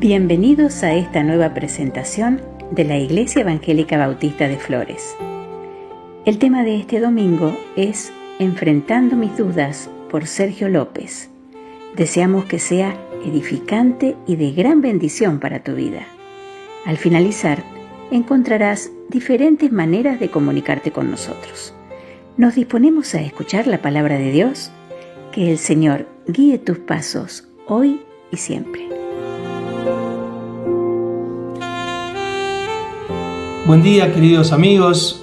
Bienvenidos a esta nueva presentación de la Iglesia Evangélica Bautista de Flores. El tema de este domingo es Enfrentando mis dudas por Sergio López. Deseamos que sea edificante y de gran bendición para tu vida. Al finalizar, encontrarás diferentes maneras de comunicarte con nosotros. Nos disponemos a escuchar la palabra de Dios. Que el Señor guíe tus pasos hoy y siempre. Buen día, queridos amigos.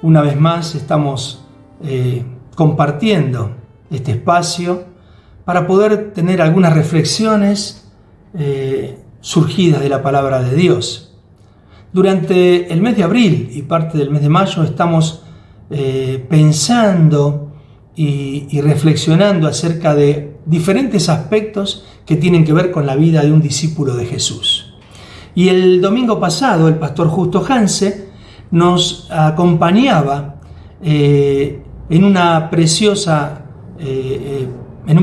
Una vez más estamos compartiendo este espacio para poder tener algunas reflexiones surgidas de la palabra de Dios. Durante el mes de abril y parte del mes de mayo estamos pensando y reflexionando acerca de diferentes aspectos que tienen que ver con la vida de un discípulo de Jesús. Y el domingo pasado el pastor Justo Hanse nos acompañaba en un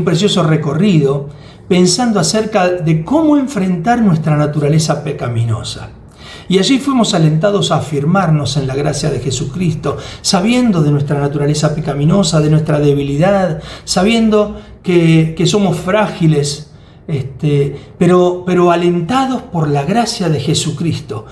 precioso recorrido pensando acerca de cómo enfrentar nuestra naturaleza pecaminosa. Y allí fuimos alentados a afirmarnos en la gracia de Jesucristo, sabiendo de nuestra naturaleza pecaminosa, de nuestra debilidad, sabiendo que somos frágiles, pero alentados por la gracia de Jesucristo,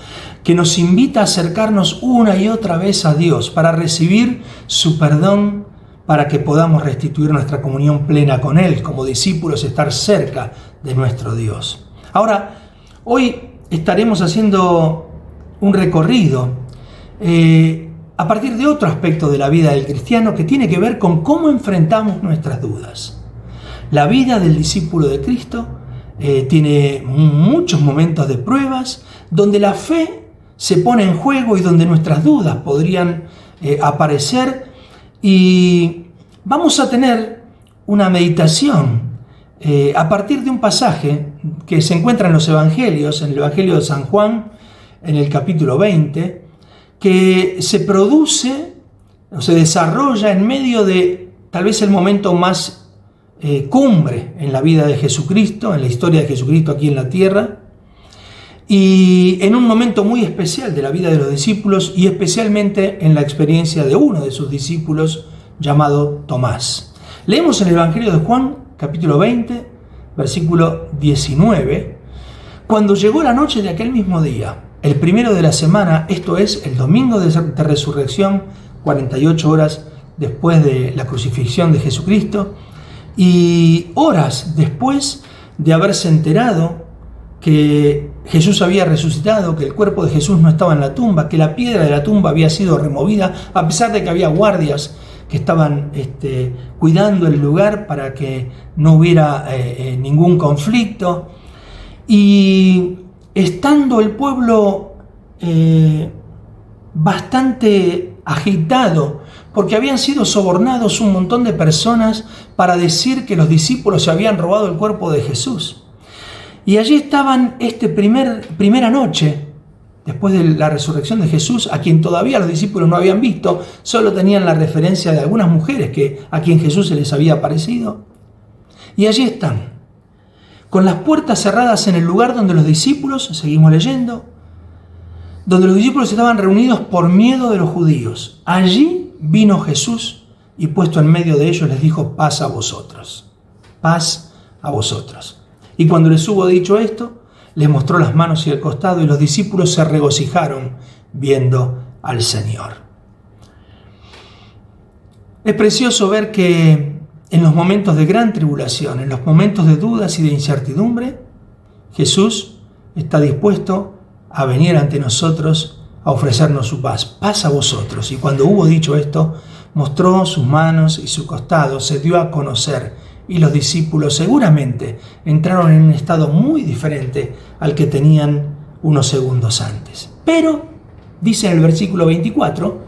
que nos invita a acercarnos una y otra vez a Dios para recibir su perdón, para que podamos restituir nuestra comunión plena con Él, como discípulos, estar cerca de nuestro Dios. Ahora, hoy estaremos haciendo un recorrido a partir de otro aspecto de la vida del cristiano que tiene que ver con cómo enfrentamos nuestras dudas. La vida del discípulo de Cristo tiene muchos momentos de pruebas donde la fe se pone en juego y donde nuestras dudas podrían aparecer, y vamos a tener una meditación a partir de un pasaje que se encuentra en los Evangelios, en el Evangelio de San Juan, en el capítulo 20, que se produce o se desarrolla en medio de tal vez el momento más cumbre en la vida de Jesucristo, en la historia de Jesucristo aquí en la tierra, y en un momento muy especial de la vida de los discípulos, y especialmente en la experiencia de uno de sus discípulos llamado Tomás. Leemos en el Evangelio de Juan, capítulo 20, versículo 19. Cuando llegó la noche de aquel mismo día, el primero de la semana, esto es, el domingo de resurrección, 48 horas después de la crucifixión de Jesucristo, y horas después de haberse enterado que Jesús había resucitado, que el cuerpo de Jesús no estaba en la tumba, que la piedra de la tumba había sido removida, a pesar de que había guardias que estaban cuidando el lugar para que no hubiera ningún conflicto. Y estando el pueblo bastante agitado, porque habían sido sobornados un montón de personas para decir que los discípulos se habían robado el cuerpo de Jesús. Y allí estaban primera noche, después de la resurrección de Jesús, a quien todavía los discípulos no habían visto, solo tenían la referencia de algunas mujeres a quien Jesús se les había aparecido. Y allí están, con las puertas cerradas en el lugar donde los discípulos, seguimos leyendo, donde los discípulos estaban reunidos por miedo de los judíos. Allí vino Jesús y puesto en medio de ellos les dijo: paz a vosotros, paz a vosotros. Y cuando les hubo dicho esto, les mostró las manos y el costado, y los discípulos se regocijaron viendo al Señor. Es precioso ver que en los momentos de gran tribulación, en los momentos de dudas y de incertidumbre, Jesús está dispuesto a venir ante nosotros a ofrecernos su paz. Paz a vosotros. Y cuando hubo dicho esto, mostró sus manos y su costado, se dio a conocer, y los discípulos seguramente entraron en un estado muy diferente al que tenían unos segundos antes. Pero, dice en el versículo 24,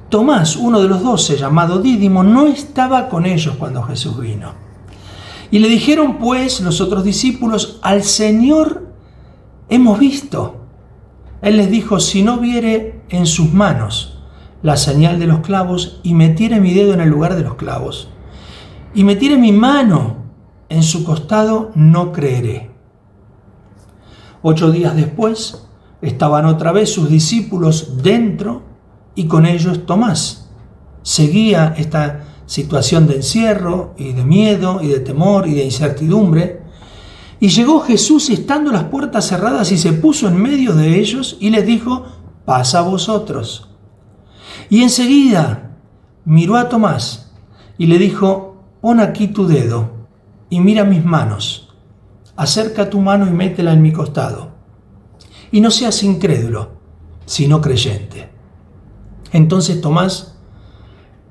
Tomás, uno de los 12, llamado Dídimo, no estaba con ellos cuando Jesús vino. Y le dijeron pues los otros discípulos: al Señor hemos visto. Él les dijo: si no viere en sus manos la señal de los clavos, y metiere mi dedo en el lugar de los clavos, y metiere mi mano en su costado, no creeré. 8 días después, estaban otra vez sus discípulos dentro y con ellos Tomás. Seguía esta situación de encierro y de miedo y de temor y de incertidumbre. Y llegó Jesús estando las puertas cerradas y se puso en medio de ellos y les dijo: pasa a vosotros. Y enseguida miró a Tomás y le dijo: pon aquí tu dedo y mira mis manos. Acerca tu mano y métela en mi costado. Y no seas incrédulo, sino creyente. Entonces Tomás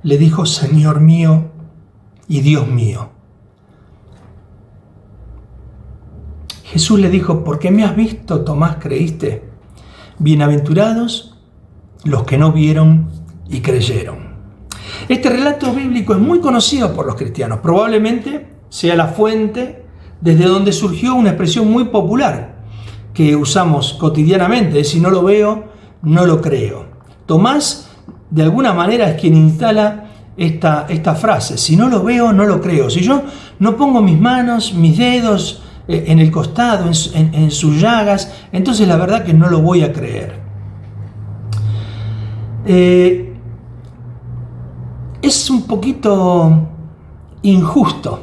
le dijo: Señor mío y Dios mío. Jesús le dijo: ¿por qué me has visto, Tomás, creíste? Bienaventurados los que no vieron y creyeron. Este relato bíblico es muy conocido por los cristianos. Probablemente sea la fuente desde donde surgió una expresión muy popular que usamos cotidianamente: si no lo veo, no lo creo. Tomás, de alguna manera, es quien instala esta frase: si no lo veo, no lo creo. Si yo no pongo mis manos, mis dedos en el costado, en sus llagas, entonces la verdad que no lo voy a creer. Es un poquito injusto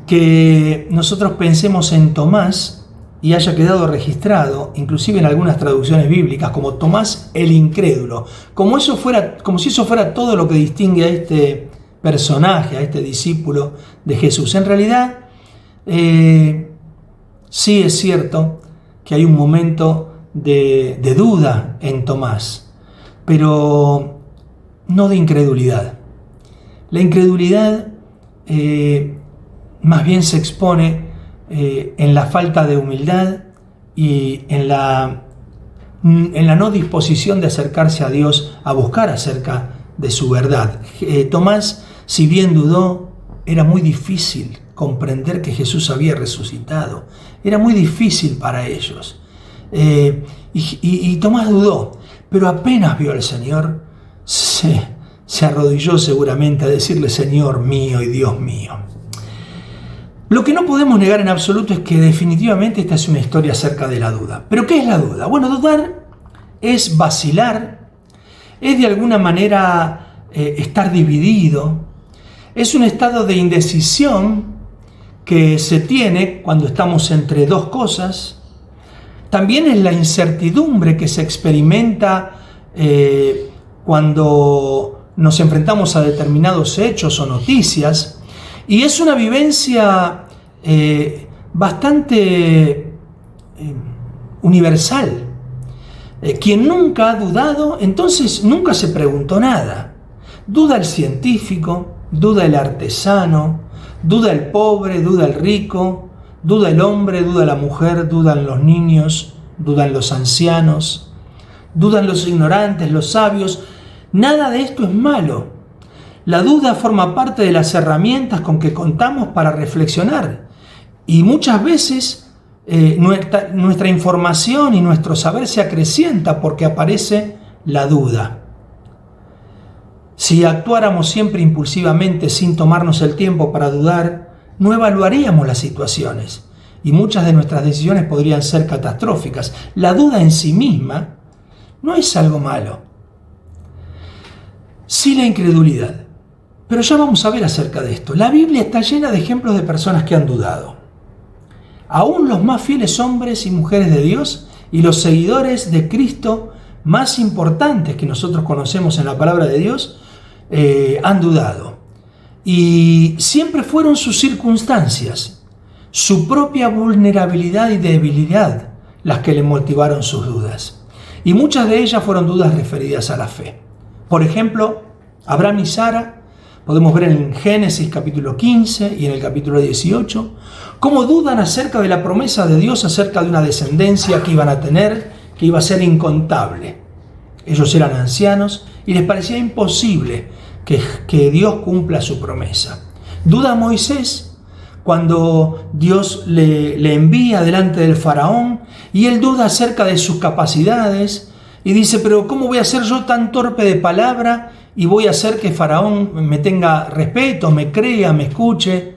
que nosotros pensemos en Tomás y haya quedado registrado, inclusive en algunas traducciones bíblicas, como Tomás el incrédulo, como si eso fuera todo lo que distingue a este personaje, a este discípulo de Jesús. En realidad, sí es cierto que hay un momento de duda en Tomás, pero no de incredulidad. La incredulidad más bien se expone en la falta de humildad y en la no disposición de acercarse a Dios a buscar acerca de su verdad. Tomás, si bien dudó, era muy difícil comprender que Jesús había resucitado. Era muy difícil para ellos. Y Tomás dudó, pero apenas vio al Señor, se arrodilló seguramente a decirle: Señor mío y Dios mío. Lo que no podemos negar en absoluto es que definitivamente esta es una historia acerca de la duda. ¿Pero qué es la duda? Bueno, dudar es vacilar, es de alguna manera estar dividido, es un estado de indecisión que se tiene cuando estamos entre dos cosas. También es la incertidumbre que se experimenta cuando nos enfrentamos a determinados hechos o noticias. Y es una vivencia bastante universal. Quien nunca ha dudado, entonces nunca se preguntó nada. Duda el científico, duda el artesano, duda el pobre, duda el rico, duda el hombre, duda la mujer, dudan los niños, dudan los ancianos, dudan los ignorantes, los sabios. Nada de esto es malo. La duda forma parte de las herramientas con que contamos para reflexionar. Y muchas veces nuestra información y nuestro saber se acrecienta porque aparece la duda. Si actuáramos siempre impulsivamente sin tomarnos el tiempo para dudar, no evaluaríamos las situaciones y muchas de nuestras decisiones podrían ser catastróficas. La duda en sí misma no es algo malo. Sí, la incredulidad. Pero ya vamos a ver acerca de esto. La Biblia está llena de ejemplos de personas que han dudado. Aún los más fieles hombres y mujeres de Dios y los seguidores de Cristo más importantes que nosotros conocemos en la palabra de Dios han dudado. Y siempre fueron sus circunstancias, su propia vulnerabilidad y debilidad las que le motivaron sus dudas. Y muchas de ellas fueron dudas referidas a la fe. Por ejemplo, Abraham y Sara. Podemos ver en Génesis capítulo 15 y en el capítulo 18 cómo dudan acerca de la promesa de Dios, acerca de una descendencia que iban a tener, que iba a ser incontable. Ellos eran ancianos y les parecía imposible que Dios cumpla su promesa. Duda Moisés cuando Dios le envía delante del faraón y él duda acerca de sus capacidades y dice: pero ¿cómo voy a ser yo tan torpe de palabra y voy a hacer que Faraón me tenga respeto, me crea, me escuche?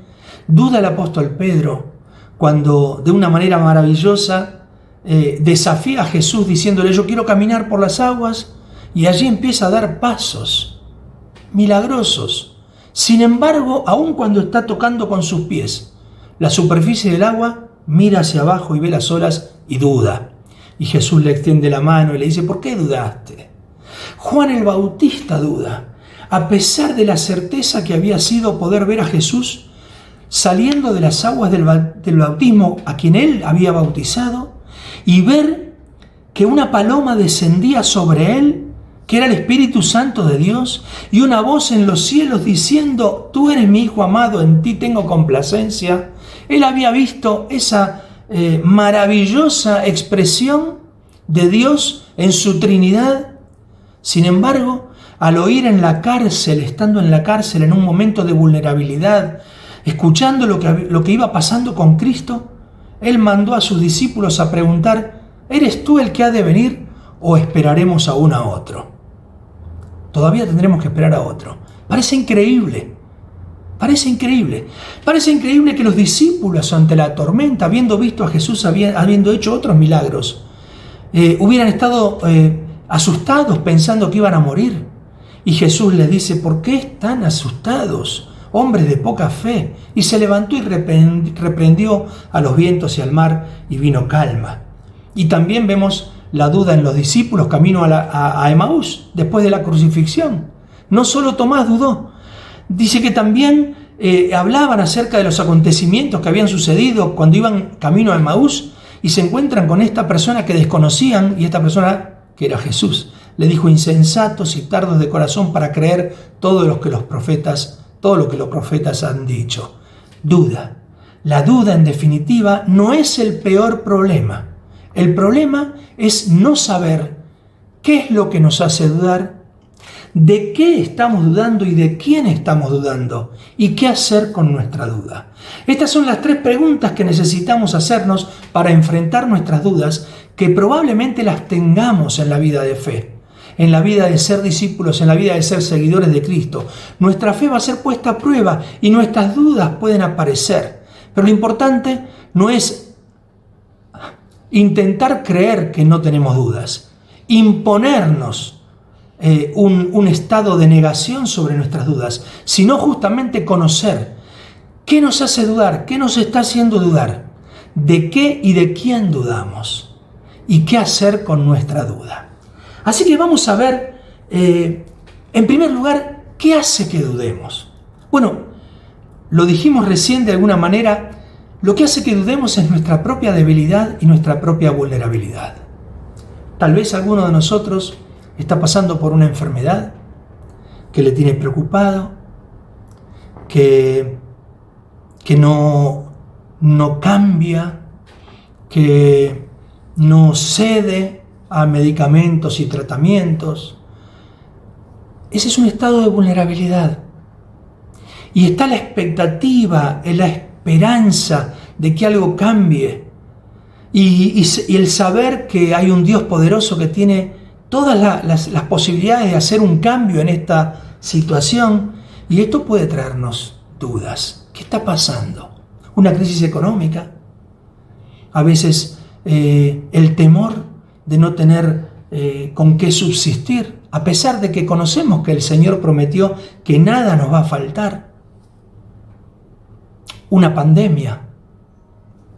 Duda el apóstol Pedro cuando de una manera maravillosa desafía a Jesús diciéndole: yo quiero caminar por las aguas, y allí empieza a dar pasos milagrosos. Sin embargo, aun cuando está tocando con sus pies la superficie del agua, mira hacia abajo y ve las olas y duda. Y Jesús le extiende la mano y le dice: ¿por qué dudaste? Juan el Bautista duda, a pesar de la certeza que había sido poder ver a Jesús saliendo de las aguas del bautismo a quien él había bautizado, y ver que una paloma descendía sobre él, que era el Espíritu Santo de Dios, y una voz en los cielos diciendo: tú eres mi Hijo amado, en ti tengo complacencia. Él había visto esa maravillosa expresión de Dios en su Trinidad. Sin embargo, al oír en la cárcel, estando en la cárcel en un momento de vulnerabilidad, escuchando lo que iba pasando con Cristo, él mandó a sus discípulos a preguntar: ¿eres tú el que ha de venir o esperaremos aún a otro? Todavía tendremos que esperar a otro. Parece increíble. Parece increíble que los discípulos, ante la tormenta, habiendo visto a Jesús, habiendo hecho otros milagros, hubieran estado asustados pensando que iban a morir. Y Jesús les dice: ¿por qué están asustados, hombres de poca fe? Y se levantó y reprendió a los vientos y al mar, y vino calma. Y también vemos la duda en los discípulos camino a Emaús, después de la crucifixión. No solo Tomás dudó, dice que también hablaban acerca de los acontecimientos que habían sucedido cuando iban camino a Emaús, y se encuentran con esta persona que desconocían, y esta persona, que era Jesús, le dijo: insensatos y tardos de corazón para creer todo lo que los profetas han dicho. Duda. La duda, en definitiva, no es el peor problema. El problema es no saber qué es lo que nos hace dudar, de qué estamos dudando y de quién estamos dudando, y qué hacer con nuestra duda. Estas son las 3 preguntas que necesitamos hacernos para enfrentar nuestras dudas, que probablemente las tengamos en la vida de fe, en la vida de ser discípulos, en la vida de ser seguidores de Cristo. Nuestra fe va a ser puesta a prueba y nuestras dudas pueden aparecer, pero lo importante no es intentar creer que no tenemos dudas, imponernos un estado de negación sobre nuestras dudas, sino justamente conocer qué nos hace dudar, qué nos está haciendo dudar, de qué y de quién dudamos, y qué hacer con nuestra duda. Así que vamos a ver, en primer lugar, ¿qué hace que dudemos? Bueno, lo dijimos recién de alguna manera. Lo que hace que dudemos es nuestra propia debilidad y nuestra propia vulnerabilidad. Tal vez alguno de nosotros está pasando por una enfermedad que le tiene preocupado, que no cambia, que no cede a medicamentos y tratamientos. Ese es un estado de vulnerabilidad. Y está la expectativa, la esperanza de que algo cambie, y el saber que hay un Dios poderoso que tiene todas las posibilidades de hacer un cambio en esta situación, y esto puede traernos dudas. ¿Qué está pasando? ¿Una crisis económica? A veces el temor de no tener con qué subsistir, a pesar de que conocemos que el Señor prometió que nada nos va a faltar. Una pandemia.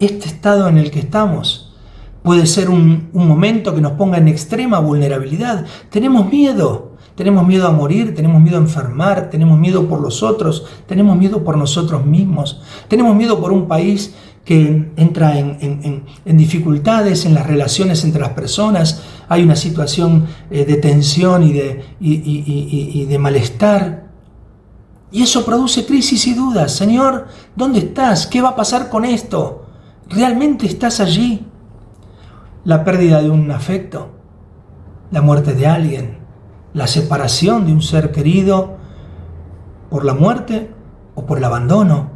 Este estado en el que estamos puede ser un momento que nos ponga en extrema vulnerabilidad. Tenemos miedo a morir, tenemos miedo a enfermar, tenemos miedo por los otros, tenemos miedo por nosotros mismos, tenemos miedo por un país que entra en dificultades en las relaciones entre las personas. Hay una situación de tensión y de malestar. Y eso produce crisis y dudas. Señor, ¿dónde estás? ¿Qué va a pasar con esto? ¿Realmente estás allí? La pérdida de un afecto, la muerte de alguien, la separación de un ser querido por la muerte o por el abandono.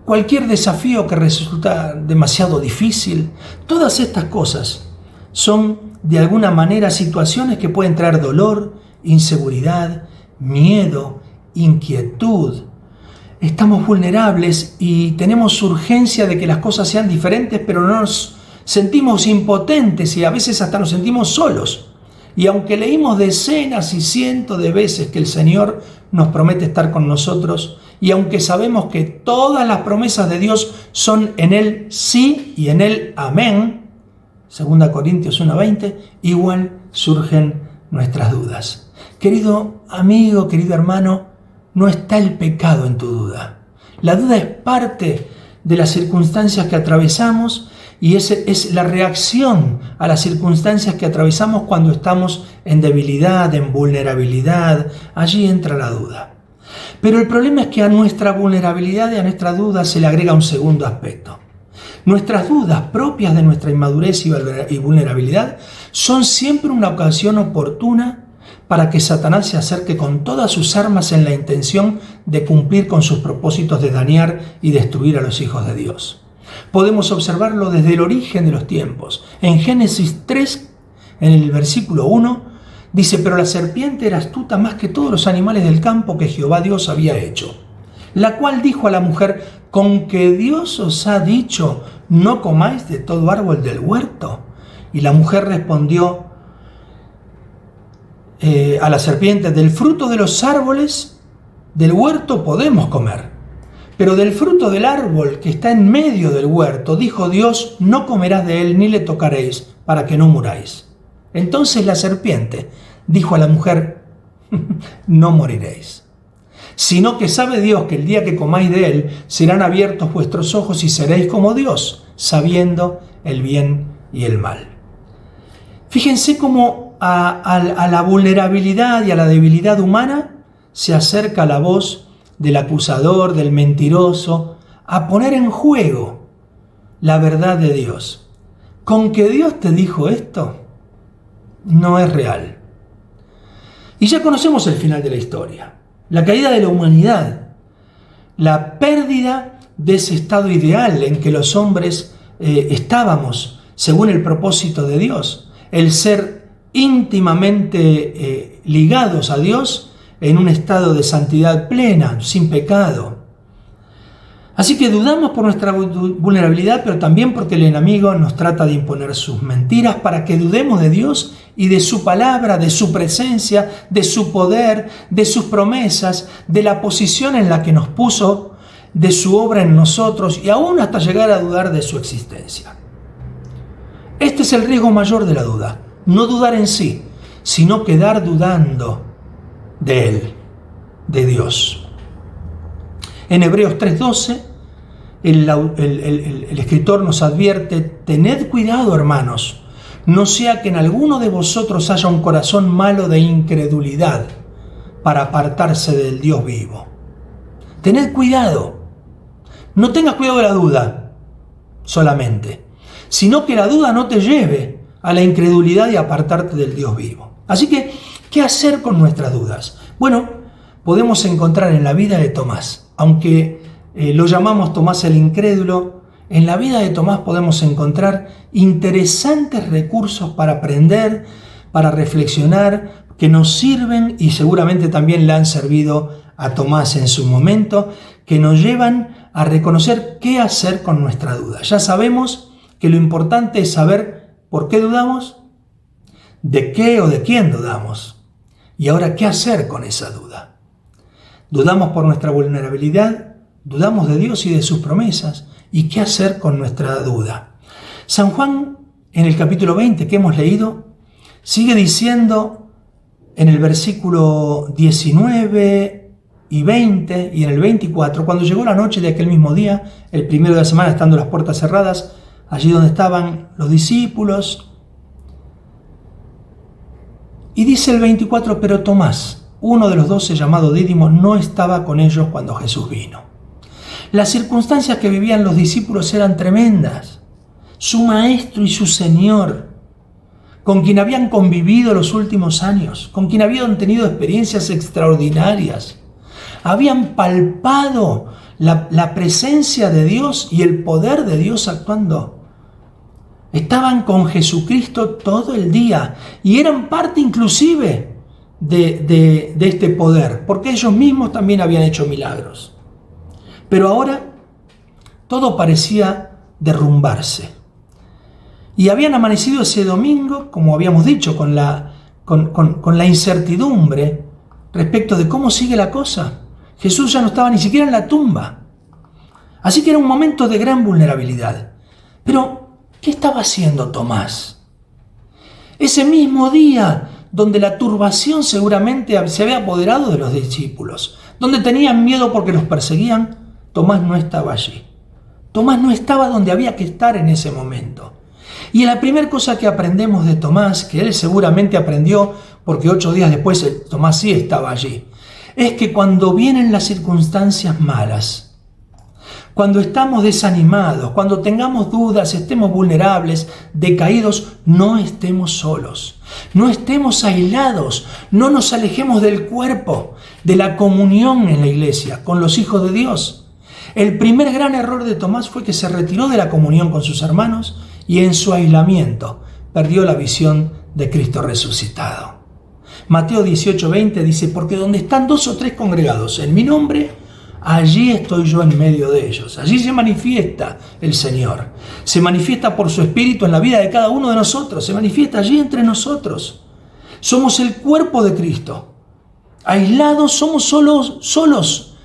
Cualquier desafío que resulta demasiado difícil. Todas estas cosas son de alguna manera situaciones que pueden traer dolor, inseguridad, miedo, inquietud. Estamos vulnerables y tenemos urgencia de que las cosas sean diferentes, pero no nos sentimos impotentes y a veces hasta nos sentimos solos. Y aunque leímos decenas y cientos de veces que el Señor nos promete estar con nosotros, y aunque sabemos que todas las promesas de Dios son en Él sí y en Él amén, 2 Corintios 1:20, igual surgen nuestras dudas. Querido amigo, querido hermano, no está el pecado en tu duda. La duda es parte de las circunstancias que atravesamos y es la reacción a las circunstancias que atravesamos cuando estamos en debilidad, en vulnerabilidad. Allí entra la duda. Pero el problema es que a nuestra vulnerabilidad y a nuestra duda se le agrega un segundo aspecto. Nuestras dudas propias de nuestra inmadurez y vulnerabilidad son siempre una ocasión oportuna para que Satanás se acerque con todas sus armas en la intención de cumplir con sus propósitos de dañar y destruir a los hijos de Dios. Podemos observarlo desde el origen de los tiempos. En Génesis 3, en el versículo 1, dice: pero la serpiente era astuta más que todos los animales del campo que Jehová Dios había hecho, la cual dijo a la mujer: ¿con que Dios os ha dicho, no comáis de todo árbol del huerto? Y la mujer respondió a la serpiente: del fruto de los árboles del huerto podemos comer, pero del fruto del árbol que está en medio del huerto, dijo Dios, no comerás de él ni le tocaréis, para que no muráis. Entonces la serpiente dijo a la mujer: no moriréis, sino que sabe Dios que el día que comáis de él serán abiertos vuestros ojos y seréis como Dios, sabiendo el bien y el mal. Fíjense cómo a la vulnerabilidad y a la debilidad humana se acerca la voz del acusador, del mentiroso, a poner en juego la verdad de Dios. ¿Con que Dios te dijo esto? No es real. Y ya conocemos el final de la historia. La caída de la humanidad. La pérdida de ese estado ideal en que los hombres estábamos según el propósito de Dios. El ser íntimamente ligados a Dios en un estado de santidad plena, sin pecado. Así que dudamos por nuestra vulnerabilidad, pero también porque el enemigo nos trata de imponer sus mentiras para que dudemos de Dios y de su palabra, de su presencia, de su poder, de sus promesas, de la posición en la que nos puso, de su obra en nosotros y aún hasta llegar a dudar de su existencia. Este es el riesgo mayor de la duda. No dudar en sí, sino quedar dudando de Él, de Dios. En Hebreos 3:12, el escritor nos advierte: tened cuidado, hermanos, no sea que en alguno de vosotros haya un corazón malo de incredulidad para apartarse del Dios vivo. Tened cuidado. No tengas cuidado de la duda solamente, sino que la duda no te lleve a la incredulidad y apartarte del Dios vivo. Así que, ¿qué hacer con nuestras dudas? Bueno, podemos encontrar en la vida de Tomás, aunque lo llamamos Tomás el incrédulo, en la vida de Tomás podemos encontrar interesantes recursos para aprender, para reflexionar, que nos sirven y seguramente también le han servido a Tomás en su momento, que nos llevan a reconocer qué hacer con nuestra duda. Ya sabemos que lo importante es saber por qué dudamos, de qué o de quién dudamos, y ahora qué hacer con esa duda. Dudamos por nuestra vulnerabilidad, dudamos de Dios y de sus promesas, y qué hacer con nuestra duda. San Juan, en el capítulo 20 que hemos leído, sigue diciendo en el versículo 19 y 20 y en el 24, cuando llegó la noche de aquel mismo día, el primero de la semana, estando las puertas cerradas, allí donde estaban los discípulos, y dice el 24, pero Tomás, uno de los 12 llamado Dídimo, no estaba con ellos cuando Jesús vino. Las circunstancias que vivían los discípulos eran tremendas. Su maestro y su Señor, con quien habían convivido los últimos años, con quien habían tenido experiencias extraordinarias, habían palpado la presencia de Dios y el poder de Dios actuando. Estaban con Jesucristo todo el día y eran parte inclusive de este poder, porque ellos mismos también habían hecho milagros. Pero ahora todo parecía derrumbarse. Y habían amanecido ese domingo, como habíamos dicho, con la incertidumbre respecto de cómo sigue la cosa. Jesús ya no estaba ni siquiera en la tumba. Así que era un momento de gran vulnerabilidad. Pero, ¿qué estaba haciendo Tomás? Ese mismo día donde la turbación seguramente se había apoderado de los discípulos, donde tenían miedo porque los perseguían, Tomás no estaba allí. Tomás no estaba donde había que estar en ese momento. Y la primera cosa que aprendemos de Tomás, que él seguramente aprendió porque 8 días después Tomás sí estaba allí, es que cuando vienen las circunstancias malas, cuando estamos desanimados, cuando tengamos dudas, estemos vulnerables, decaídos, no estemos solos, no estemos aislados, no nos alejemos del cuerpo, de la comunión en la iglesia, con los hijos de Dios. El primer gran error de Tomás fue que se retiró de la comunión con sus hermanos y en su aislamiento perdió la visión de Cristo resucitado. Mateo 18:20 dice, porque donde están 2 o 3 congregados en mi nombre, allí estoy yo en medio de ellos. Allí se manifiesta el Señor. Se manifiesta por su Espíritu en la vida de cada uno de nosotros. Se manifiesta allí entre nosotros. Somos el cuerpo de Cristo. Aislados somos solos.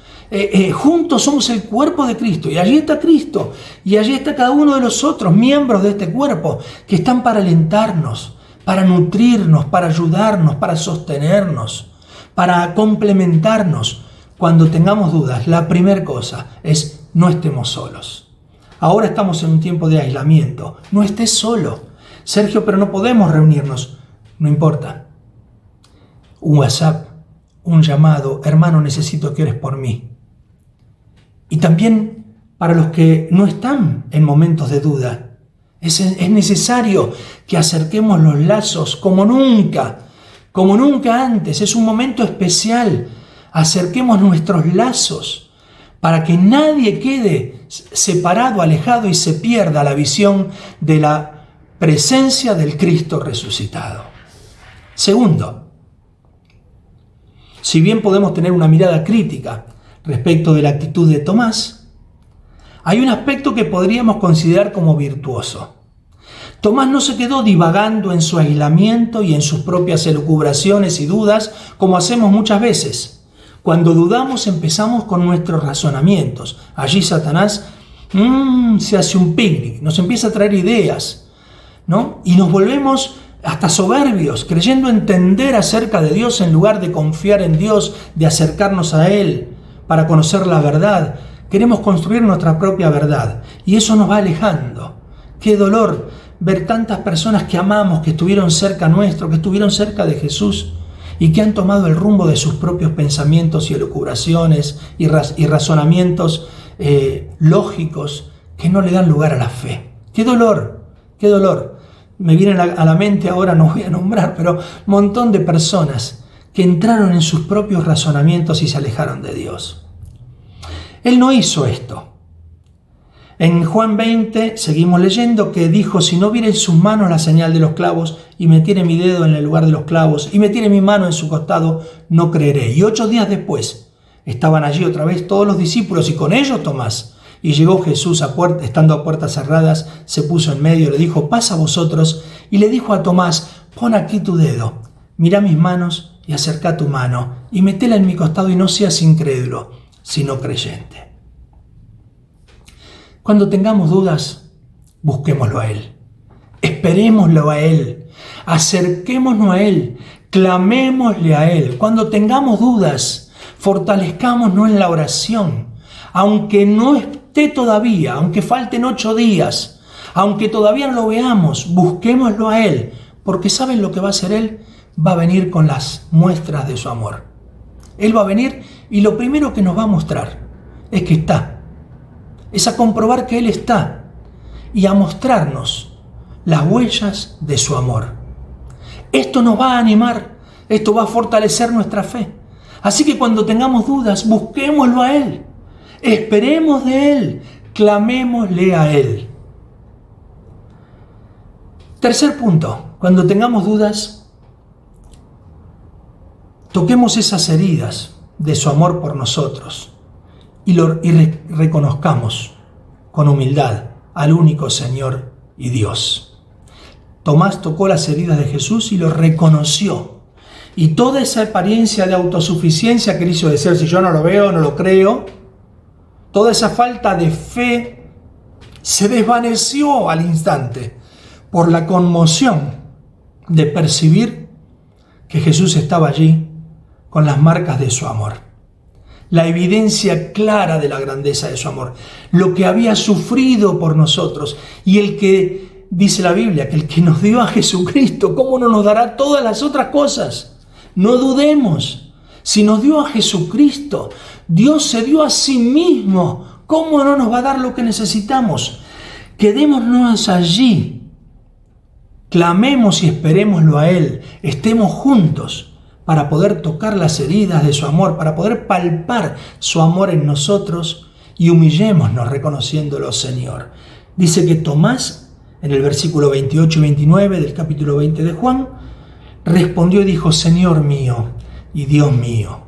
Juntos somos el cuerpo de Cristo. Y allí está Cristo. Y allí está cada uno de los otros miembros de este cuerpo que están para alentarnos, para nutrirnos, para ayudarnos, para sostenernos, para complementarnos. Cuando tengamos dudas, la primera cosa es no estemos solos. Ahora estamos en un tiempo de aislamiento. No estés solo. Sergio, pero no podemos reunirnos. No importa. Un WhatsApp, un llamado. Hermano, necesito que ores por mí. Y también para los que no están en momentos de duda. Es necesario que acerquemos los lazos como nunca antes. Es un momento especial. Acerquemos nuestros lazos para que nadie quede separado, alejado y se pierda la visión de la presencia del Cristo resucitado. Segundo, si bien podemos tener una mirada crítica respecto de la actitud de Tomás, hay un aspecto que podríamos considerar como virtuoso. Tomás no se quedó divagando en su aislamiento y en sus propias elucubraciones y dudas como hacemos muchas veces. Cuando dudamos empezamos con nuestros razonamientos. Allí Satanás se hace un picnic, nos empieza a traer ideas, ¿no? Y nos volvemos hasta soberbios, creyendo entender acerca de Dios en lugar de confiar en Dios, de acercarnos a Él para conocer la verdad. Queremos construir nuestra propia verdad y eso nos va alejando. Qué dolor ver tantas personas que amamos, que estuvieron cerca nuestro, que estuvieron cerca de Jesús, y que han tomado el rumbo de sus propios pensamientos y elucubraciones y razonamientos lógicos que no le dan lugar a la fe. ¡Qué dolor! ¡Qué dolor! Me vienen a la mente ahora, no voy a nombrar, pero un montón de personas que entraron en sus propios razonamientos y se alejaron de Dios. Él no hizo esto. En Juan 20 seguimos leyendo que dijo, si no viere en sus manos la señal de los clavos y metiere mi dedo en el lugar de los clavos y metiere mi mano en su costado, no creeré. Y 8 días después estaban allí otra vez todos los discípulos y con ellos Tomás. Y llegó Jesús estando a puertas cerradas, se puso en medio, le dijo, pasa vosotros. Y le dijo a Tomás, pon aquí tu dedo, mira mis manos y acerca tu mano y metela en mi costado y no seas incrédulo, sino creyente. Cuando tengamos dudas, busquémoslo a Él, esperémoslo a Él, acerquémonos a Él, clamémosle a Él. Cuando tengamos dudas, fortalezcámonos en la oración, aunque no esté todavía, aunque falten 8 días, aunque todavía no lo veamos, busquémoslo a Él, porque ¿saben lo que va a hacer Él? Va a venir con las muestras de su amor. Él va a venir y lo primero que nos va a mostrar es que está. Es a comprobar que Él está y a mostrarnos las huellas de su amor. Esto nos va a animar, esto va a fortalecer nuestra fe. Así que cuando tengamos dudas, busquémoslo a Él, esperemos de Él, clamémosle a Él. Tercer punto, cuando tengamos dudas, toquemos esas heridas de su amor por nosotros. Y reconozcamos con humildad al único Señor y Dios. Tomás tocó las heridas de Jesús y lo reconoció. Y toda esa apariencia de autosuficiencia que él hizo decir, si yo no lo veo, no lo creo, toda esa falta de fe se desvaneció al instante por la conmoción de percibir que Jesús estaba allí con las marcas de su amor. La evidencia clara de la grandeza de su amor, lo que había sufrido por nosotros y el que, dice la Biblia, que el que nos dio a Jesucristo, ¿cómo no nos dará todas las otras cosas? No dudemos, si nos dio a Jesucristo, Dios se dio a sí mismo, ¿cómo no nos va a dar lo que necesitamos? Quedémonos allí, clamemos y esperémoslo a Él, estemos juntos para poder tocar las heridas de su amor, para poder palpar su amor en nosotros y humillémonos reconociéndolo, Señor. Dice que Tomás, en el versículo 28 y 29 del capítulo 20 de Juan, respondió y dijo, Señor mío y Dios mío.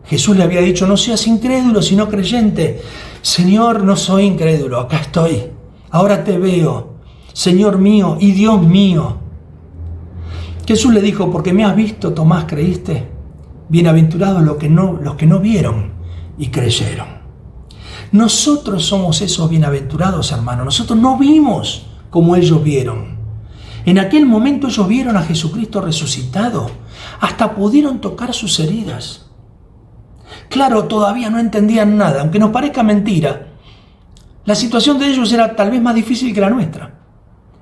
Jesús le había dicho, no seas incrédulo, sino creyente. Señor, no soy incrédulo, acá estoy, ahora te veo, Señor mío y Dios mío. Jesús le dijo, porque me has visto, Tomás, creíste. Bienaventurados los que no vieron y creyeron. Nosotros somos esos bienaventurados, hermanos. Nosotros no vimos como ellos vieron. En aquel momento ellos vieron a Jesucristo resucitado. Hasta pudieron tocar sus heridas. Claro, todavía no entendían nada. Aunque nos parezca mentira, la situación de ellos era tal vez más difícil que la nuestra.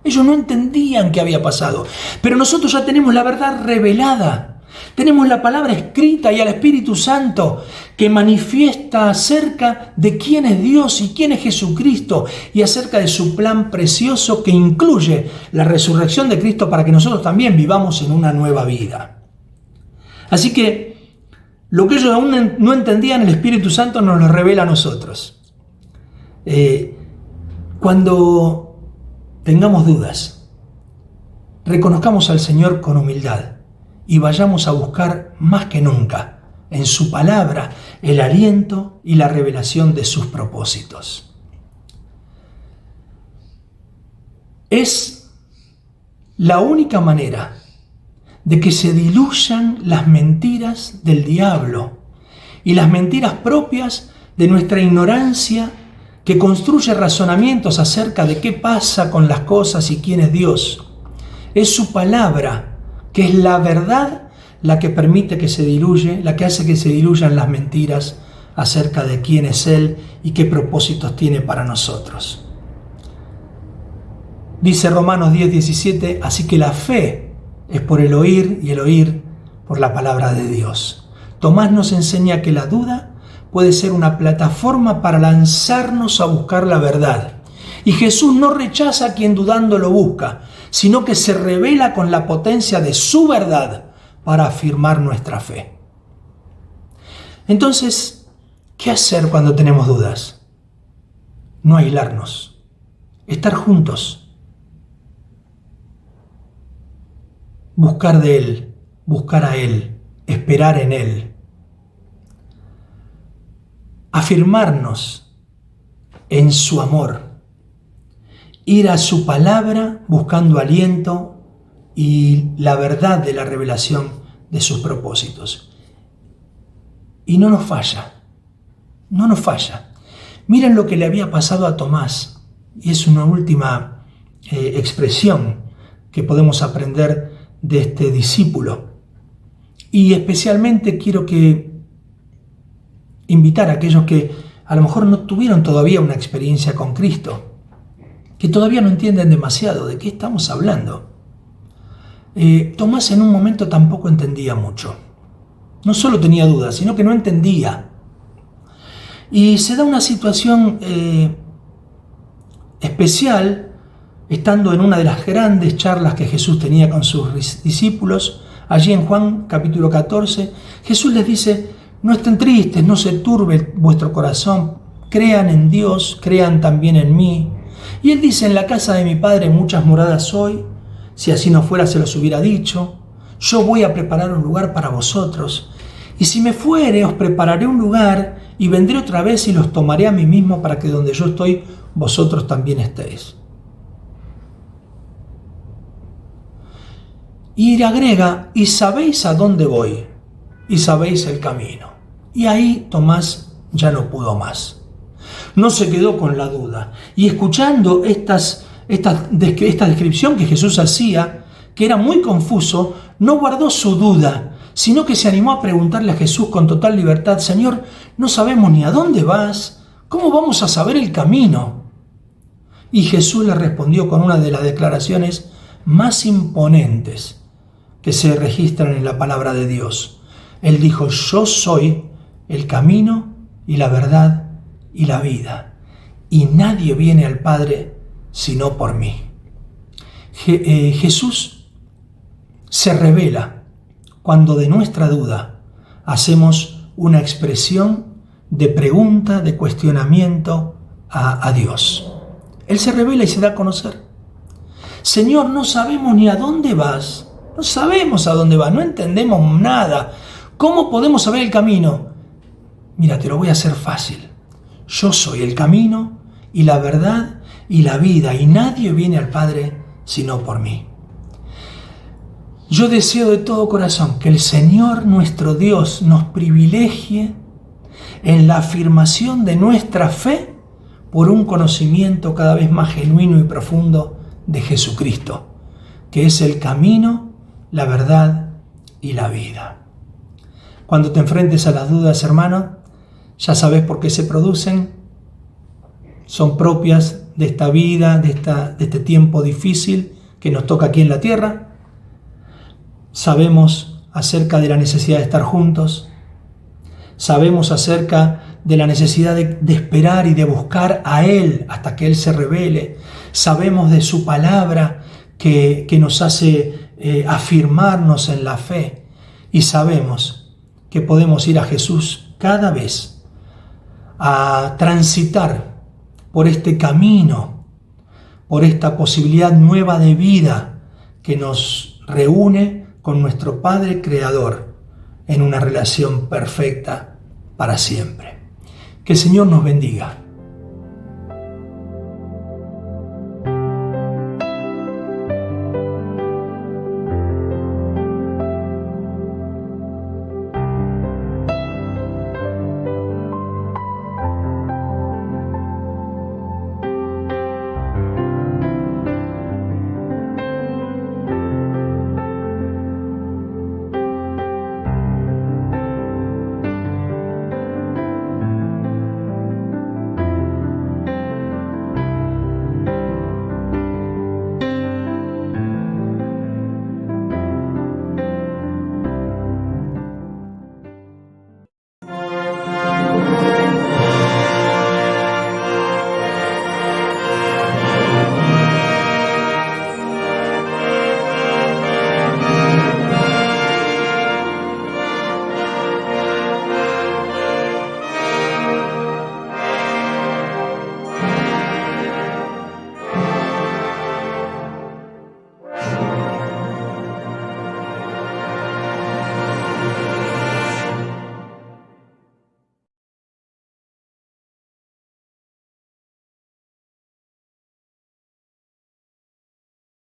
Ellos no entendían qué había pasado, pero nosotros ya tenemos la verdad revelada, tenemos la palabra escrita y al Espíritu Santo que manifiesta acerca de quién es Dios y quién es Jesucristo y acerca de su plan precioso que incluye la resurrección de Cristo para que nosotros también vivamos en una nueva vida. Así que lo que ellos aún no entendían, el Espíritu Santo nos lo revela a nosotros. Cuando tengamos dudas, reconozcamos al Señor con humildad y vayamos a buscar más que nunca en su palabra el aliento y la revelación de sus propósitos. Es la única manera de que se diluyan las mentiras del diablo y las mentiras propias de nuestra ignorancia que construye razonamientos acerca de qué pasa con las cosas y quién es Dios. Es su palabra, que es la verdad, la que permite que se diluye, la que hace que se diluyan las mentiras acerca de quién es Él y qué propósitos tiene para nosotros. Dice Romanos 10:17, así que la fe es por el oír y el oír por la palabra de Dios. Tomás nos enseña que la duda puede ser una plataforma para lanzarnos a buscar la verdad. Y Jesús no rechaza a quien dudando lo busca, sino que se revela con la potencia de su verdad para afirmar nuestra fe. Entonces, ¿qué hacer cuando tenemos dudas? No aislarnos, estar juntos, buscar de Él, buscar a Él, esperar en Él. Afirmarnos en su amor, ir a su palabra buscando aliento y la verdad de la revelación de sus propósitos. Y no nos falla, no nos falla. Miren lo que le había pasado a Tomás, y es una última expresión que podemos aprender de este discípulo. Y especialmente quiero invitar a aquellos que a lo mejor no tuvieron todavía una experiencia con Cristo, que todavía no entienden demasiado de qué estamos hablando. Tomás en un momento tampoco entendía mucho. No solo tenía dudas, sino que no entendía. Y se da una situación especial, estando en una de las grandes charlas que Jesús tenía con sus discípulos. Allí en Juan capítulo 14, Jesús les dice, no estén tristes, no se turbe vuestro corazón, crean en Dios, crean también en mí. Y Él dice, en la casa de mi Padre muchas moradas hay, si así no fuera se los hubiera dicho, yo voy a preparar un lugar para vosotros, y si me fuere os prepararé un lugar, y vendré otra vez y los tomaré a mí mismo para que donde yo estoy, vosotros también estéis. Y agrega, y sabéis a dónde voy, y sabéis el camino. Y ahí Tomás ya no pudo más. No se quedó con la duda. Y escuchando esta descripción que Jesús hacía, que era muy confuso, no guardó su duda, sino que se animó a preguntarle a Jesús con total libertad: Señor, no sabemos ni a dónde vas, ¿cómo vamos a saber el camino? Y Jesús le respondió con una de las declaraciones más imponentes que se registran en la palabra de Dios. Él dijo: yo soy el camino y la verdad y la vida, y nadie viene al Padre sino por mí. Jesús se revela cuando de nuestra duda hacemos una expresión de pregunta, de cuestionamiento a Dios. Él se revela y se da a conocer. Señor, no sabemos ni a dónde vas. No sabemos a dónde vas, no entendemos nada. ¿Cómo podemos saber el camino? Mira, te lo voy a hacer fácil. Yo soy el camino y la verdad y la vida, y nadie viene al Padre sino por mí. Yo deseo de todo corazón que el Señor nuestro Dios nos privilegie en la afirmación de nuestra fe por un conocimiento cada vez más genuino y profundo de Jesucristo, que es el camino, la verdad y la vida. Cuando te enfrentes a las dudas, hermano, ya sabes por qué se producen. Son propias de esta vida, de este tiempo difícil que nos toca aquí en la tierra. Sabemos acerca de la necesidad de estar juntos. Sabemos acerca de la necesidad de esperar y de buscar a Él hasta que Él se revele. Sabemos de su palabra que nos hace afirmarnos en la fe. Y sabemos que podemos ir a Jesús cada vez a transitar por este camino, por esta posibilidad nueva de vida que nos reúne con nuestro Padre Creador en una relación perfecta para siempre. Que el Señor nos bendiga.